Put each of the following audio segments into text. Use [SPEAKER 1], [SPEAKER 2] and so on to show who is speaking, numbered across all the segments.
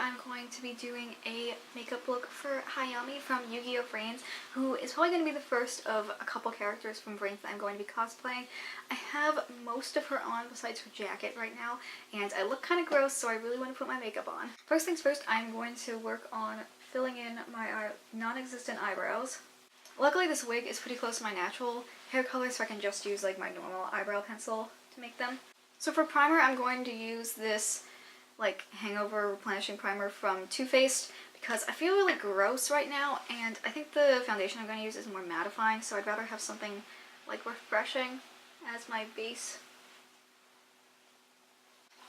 [SPEAKER 1] I'm going to be doing a makeup look for Hayami from Yu-Gi-Oh! Vrains, who is probably going to be the first of a couple characters from Vrains that I'm going to be cosplaying. I have most of her on besides her jacket right now, and I look kind of gross, so I really want to put my makeup on. First things first, I'm going to work on filling in my non-existent eyebrows. Luckily this wig is pretty close to my natural hair color, so I can just use like my normal eyebrow pencil to make them. So for primer, I'm going to use this like hangover replenishing primer from Too Faced because I feel really gross right now, and I think the foundation I'm going to use is more mattifying, so I'd rather have something like refreshing as my base.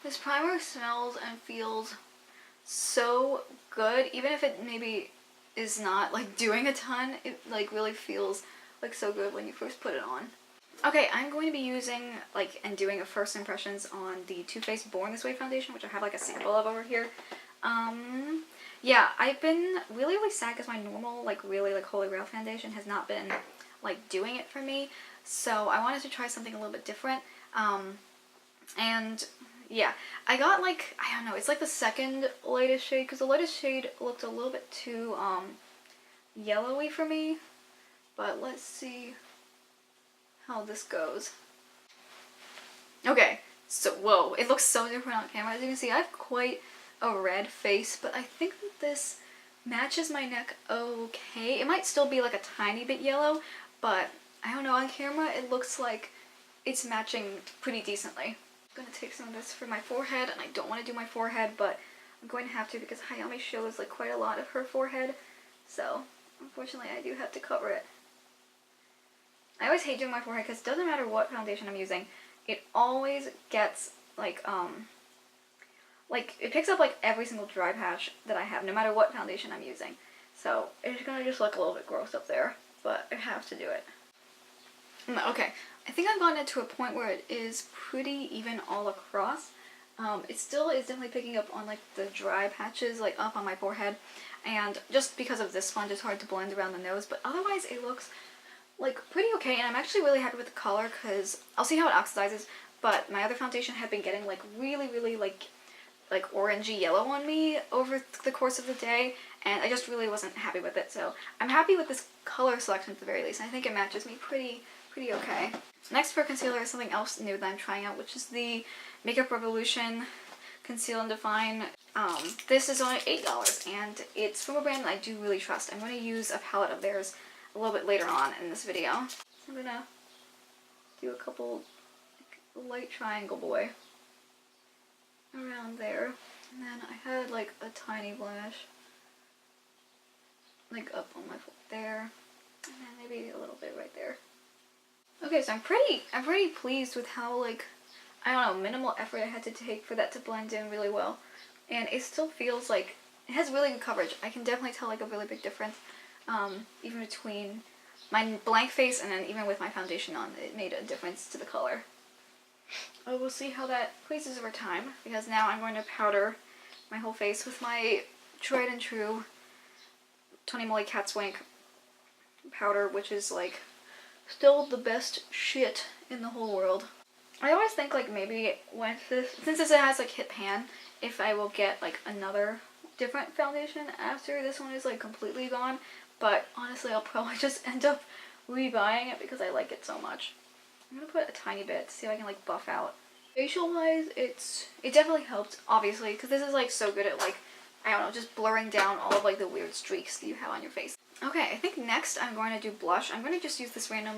[SPEAKER 1] This primer smells and feels so good, even if it maybe is not like doing a ton. It like really feels like so good when you first put it on. Okay, I'm going to be using like and doing a first impressions on the Too Faced Born This Way foundation, which I have like a sample of over here. Yeah, I've been really sad because my normal like really like Holy Grail foundation has not been like doing it for me, so I wanted to try something a little bit different. And yeah, I got like, I don't know, it's like the second lightest shade because the lightest shade looked a little bit too yellowy for me, but let's see how this goes. Okay, so whoa, it looks so different on camera. As you can see, I have quite a red face, but I think that this matches my neck okay. It might still be like a tiny bit yellow, but I don't know, on camera it looks like it's matching pretty decently. I'm going to take some of this for my forehead, and I don't want to do my forehead, but I'm going to have to because Hayami shows like quite a lot of her forehead, so unfortunately I do have to cover it. I always hate doing my forehead because it doesn't matter what foundation I'm using, it always gets like it picks up like every single dry patch that I have, no matter what foundation I'm using. So it's gonna just look a little bit gross up there, but I have to do it. Okay, I think I've gotten it to a point where it is pretty even all across. It still is definitely picking up on like the dry patches like up on my forehead, and just because of this sponge it's hard to blend around the nose, but otherwise it looks like pretty okay, and I'm actually really happy with the color because I'll see how it oxidizes, but my other foundation had been getting like really like orangey yellow on me over the course of the day, and I just really wasn't happy with it, so I'm happy with this color selection at the very least, and I think it matches me pretty okay. Next for concealer is something else new that I'm trying out, which is the Makeup Revolution Conceal and Define. This is only $8, and it's from a brand that I do really trust. I'm going to use a palette of theirs a little bit later on in this video. I'm going to do a couple like, light triangle boy around there, and then I had like a tiny blemish like up on my foot there, and then maybe a little bit right there. Okay, so I'm pretty pleased with how like, I don't know, minimal effort I had to take for that to blend in really well, and it still feels like it has really good coverage. I can definitely tell like a really big difference even between my blank face and then even with my foundation on. It made a difference to the color. Oh, we'll see how that places over time, because now I'm going to powder my whole face with my tried and true Tony Moly Cat's Wink powder, which is like still the best shit in the whole world. I always think like maybe since this has like hit pan, if I will get like another different foundation after this one is like completely gone, but honestly I'll probably just end up rebuying it because I like it so much. I'm gonna put a tiny bit to see if I can like buff out. Facial wise, it definitely helped, obviously, because this is like so good at like, I don't know, just blurring down all of like the weird streaks that you have on your face. Okay, I think next I'm going to do blush. I'm going to just use this random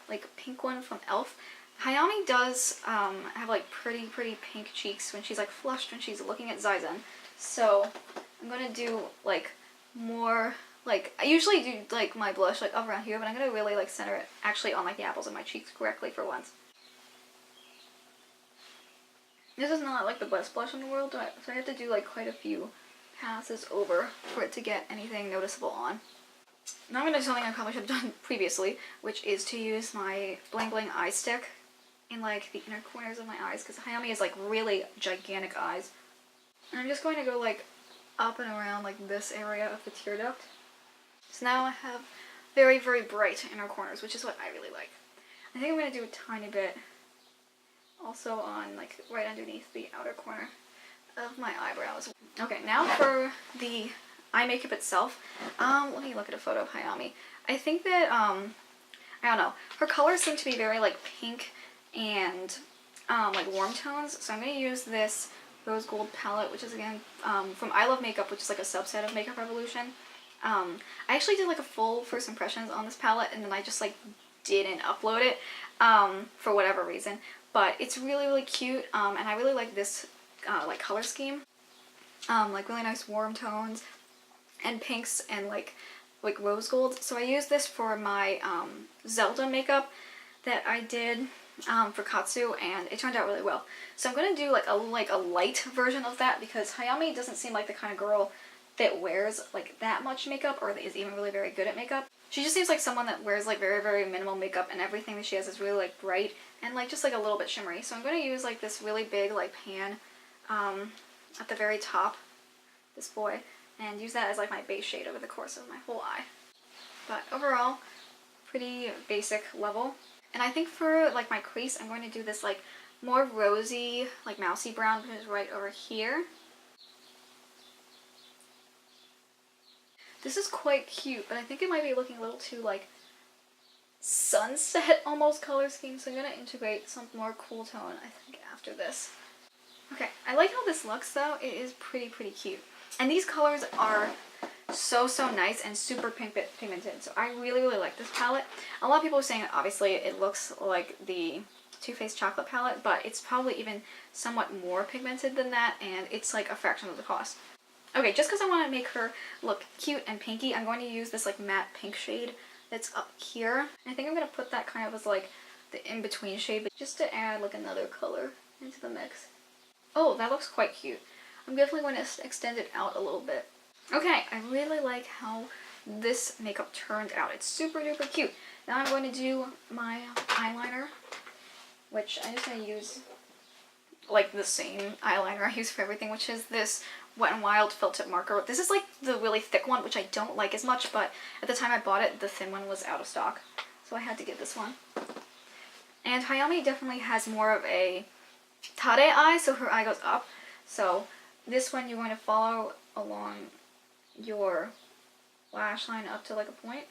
[SPEAKER 1] like pink one from e.l.f. Hayami does have like pretty pink cheeks when she's like flushed when she's looking at Zaizen. So I'm going to do like more, like I usually do like my blush like up around here, but I'm going to really like center it actually on like the apples of my cheeks correctly for once. This is not like the best blush in the world, so I have to do like quite a few passes over for it to get anything noticeable on. Now I'm going to do something I probably should have done previously, which is to use my Bling Bling eye stick in like the inner corners of my eyes, because Hayami has like really gigantic eyes. And I'm just going to go like up and around like this area of the tear duct. So now I have very bright inner corners, which is what I really like. I think I'm going to do a tiny bit also on like right underneath the outer corner of my eyebrows. Okay, now for the eye makeup itself. Let me look at a photo of Hayami. I think that, I don't know, her colors seem to be very like pink and like warm tones. So I'm going to use this rose gold palette, which is again from I Love Makeup, which is like a subset of Makeup Revolution. I actually did like a full first impressions on this palette, and then I just like didn't upload it for whatever reason. But it's really, really cute, and I really like this like color scheme. Like really nice warm tones and pinks and like rose gold. So I used this for my Zelda makeup that I did for Katsu, and it turned out really well. So I'm gonna do like a light version of that, because Hayami doesn't seem like the kind of girl that wears like that much makeup or that is even really very good at makeup. She just seems like someone that wears like very, very minimal makeup, and everything that she has is really like bright and like just like a little bit shimmery. So I'm going to use like this really big like pan at the very top, this boy, and use that as like my base shade over the course of my whole eye. But overall, pretty basic level. And I think for like my crease, I'm going to do this like more rosy, like mousy brown, which is right over here. This is quite cute, but I think it might be looking a little too like sunset almost color scheme, so I'm going to integrate some more cool tone, I think, after this. Okay, I like how this looks though. It is pretty cute. And these colors are so nice and super pigmented, so I really like this palette. A lot of people are saying that obviously it looks like the Too Faced chocolate palette, but it's probably even somewhat more pigmented than that, and it's like a fraction of the cost. Okay, just because I want to make her look cute and pinky, I'm going to use this like matte pink shade that's up here. And I think I'm going to put that kind of as like the in-between shade, but just to add like another color into the mix. Oh, that looks quite cute. I'm definitely going to extend it out a little bit. Okay, I really like how this makeup turned out. It's super duper cute. Now I'm going to do my eyeliner, which I'm just going to use like the same eyeliner I use for everything, which is this Wet n Wild Felt Tip marker. This is like the really thick one, which I don't like as much, but at the time I bought it, the thin one was out of stock, so I had to get this one. And Hayami definitely has more of a tare eye, so her eye goes up. So this one you're going to follow along your lash line up to like a point,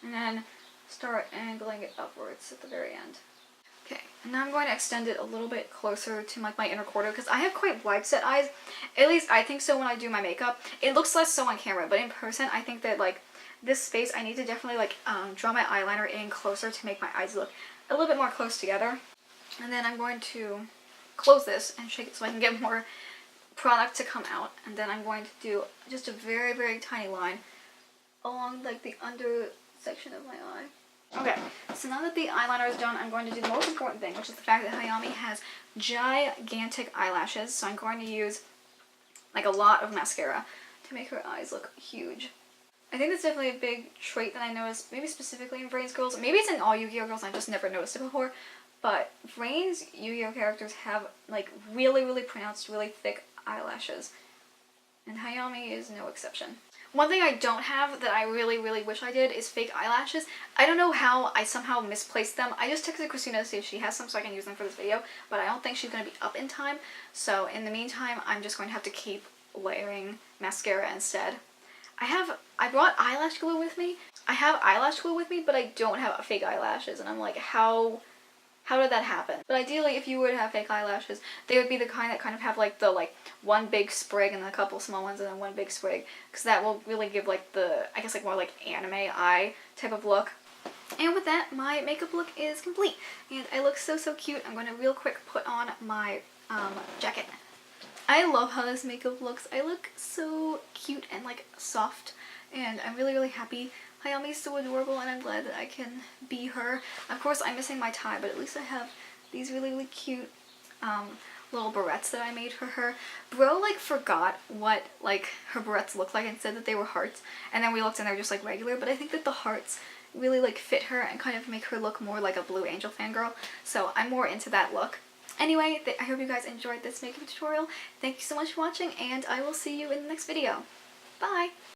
[SPEAKER 1] and then start angling it upwards at the very end. Okay, and now I'm going to extend it a little bit closer to like my inner quarter, because I have quite wide set eyes. At least I think so when I do my makeup. It looks less so on camera, but in person I think that like this space I need to definitely like draw my eyeliner in closer to make my eyes look a little bit more close together. And then I'm going to close this and shake it so I can get more product to come out. And then I'm going to do just a very tiny line along like the under section of my eye. Okay, so now that the eyeliner is done, I'm going to do the most important thing, which is the fact that Hayami has gigantic eyelashes. So I'm going to use like a lot of mascara to make her eyes look huge. I think that's definitely a big trait that I noticed, maybe specifically in Vrains girls. Maybe it's in all Yu-Gi-Oh girls, I've just never noticed it before. But Vrains Yu-Gi-Oh characters have like really pronounced, really thick eyelashes. And Hayami is no exception. One thing I don't have that I really wish I did is fake eyelashes. I don't know how I somehow misplaced them. I just texted Christina to see if she has some so I can use them for this video, but I don't think she's going to be up in time. So in the meantime, I'm just going to have to keep layering mascara instead. I brought eyelash glue with me. I have eyelash glue with me, but I don't have fake eyelashes, and I'm like, how did that happen? But ideally, if you were to have fake eyelashes, they would be the kind that kind of have like the one big sprig and a couple small ones and then one big sprig, because that will really give like the, I guess like more like anime eye type of look. And with that, my makeup look is complete, and I look so cute. I'm going to real quick put on my jacket. I love how this makeup looks. I look so cute and like soft, and I'm really happy. Hayami's so adorable, and I'm glad that I can be her. Of course, I'm missing my tie, but at least I have these really cute little barrettes that I made for her. Bro like forgot what like her barrettes looked like and said that they were hearts, and then we looked and they were just like regular, but I think that the hearts really like fit her and kind of make her look more like a Blue Angel fangirl, so I'm more into that look. Anyway, I hope you guys enjoyed this makeup tutorial. Thank you so much for watching, and I will see you in the next video. Bye!